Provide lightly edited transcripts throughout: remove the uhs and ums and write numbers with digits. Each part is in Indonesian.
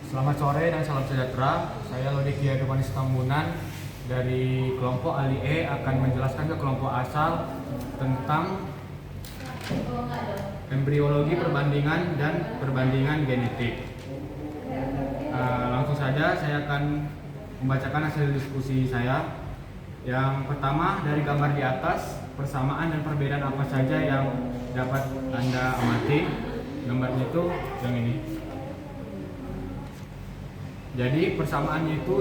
Selamat sore dan salam sejahtera. Saya Lodikia Devanis Tambunan dari kelompok Ali E akan menjelaskan ke kelompok asal tentang embriologi perbandingan dan perbandingan genetik. Langsung saja saya akan membacakan hasil diskusi saya. Yang pertama, dari gambar di atas, persamaan dan perbedaan apa saja yang dapat Anda amati. Gambarnya itu yang ini. Jadi persamaannya itu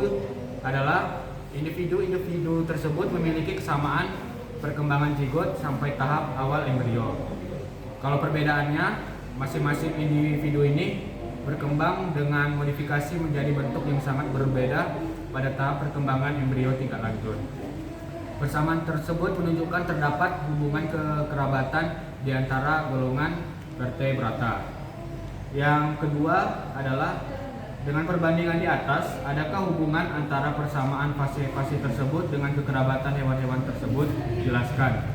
adalah individu-individu tersebut memiliki kesamaan perkembangan zigot sampai tahap awal embrio. Kalau perbedaannya, masing-masing individu ini berkembang dengan modifikasi menjadi bentuk yang sangat berbeda pada tahap perkembangan embrio tingkat lanjut. Persamaan tersebut menunjukkan terdapat hubungan kekerabatan di antara golongan vertebrata. Yang kedua adalah dengan perbandingan di atas, adakah hubungan antara persamaan fase-fase tersebut dengan kekerabatan hewan-hewan tersebut? Jelaskan.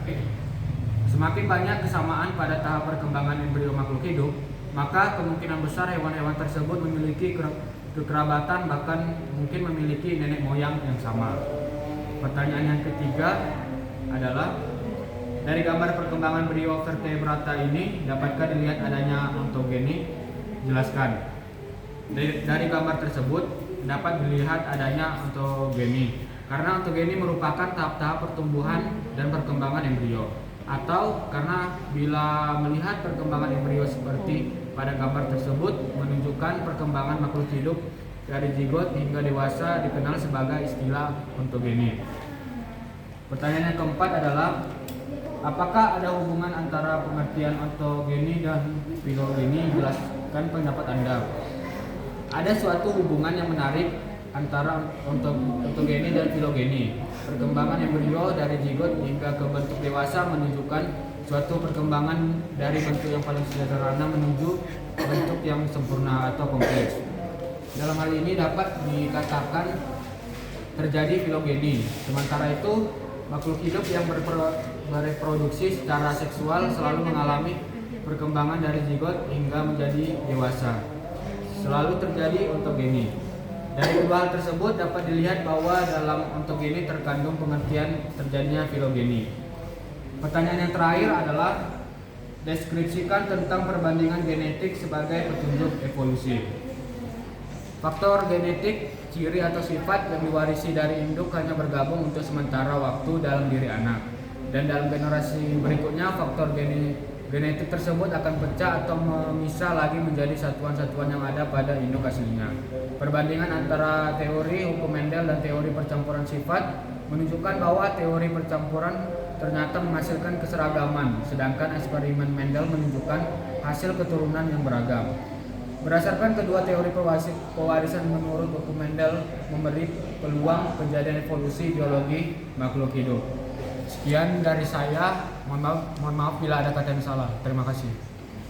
Semakin banyak kesamaan pada tahap perkembangan embrio makhluk hidup, maka kemungkinan besar hewan-hewan tersebut memiliki kekerabatan, bahkan mungkin memiliki nenek moyang yang sama. Pertanyaan yang ketiga adalah, dari gambar perkembangan embrio vertebrata ini, dapatkah dilihat adanya ontogeni? Jelaskan. Dari gambar tersebut dapat dilihat adanya ontogeni, karena ontogeni merupakan tahap-tahap pertumbuhan dan perkembangan embrio, atau karena bila melihat perkembangan embrio seperti pada gambar tersebut menunjukkan perkembangan makhluk hidup dari zigot hingga dewasa dikenal sebagai istilah ontogeni. Pertanyaan yang keempat adalah, apakah ada hubungan antara pengertian ontogeni dan filogeni? Jelaskan pendapat Anda. Ada suatu hubungan yang menarik antara ontogeni dan filogeni. Perkembangan embrio dari zigot hingga ke bentuk dewasa menunjukkan suatu perkembangan dari bentuk yang paling sederhana menuju bentuk yang sempurna atau kompleks. Dalam hal ini dapat dikatakan terjadi filogeni. Sementara itu, makhluk hidup yang bereproduksi secara seksual selalu mengalami perkembangan dari zigot hingga menjadi dewasa. Selalu terjadi ontogeni. Dari kedua hal tersebut dapat dilihat bahwa dalam ontogeni terkandung pengertian terjadinya filogeni. Pertanyaan yang terakhir adalah, deskripsikan tentang perbandingan genetik sebagai petunjuk evolusi. Faktor genetik, ciri atau sifat yang diwarisi dari induk hanya bergabung untuk sementara waktu dalam diri anak, dan dalam generasi berikutnya faktor genetik tersebut akan pecah atau memisah lagi menjadi satuan-satuan yang ada pada induk aslinya. Perbandingan antara teori hukum Mendel dan teori percampuran sifat menunjukkan bahwa teori percampuran ternyata menghasilkan keseragaman, sedangkan eksperimen Mendel menunjukkan hasil keturunan yang beragam. Berdasarkan kedua teori pewarisan menurut hukum Mendel memberi peluang kejadian evolusi biologi makhluk hidup. Sekian dari saya, mohon maaf bila ada kata yang salah. Terima kasih.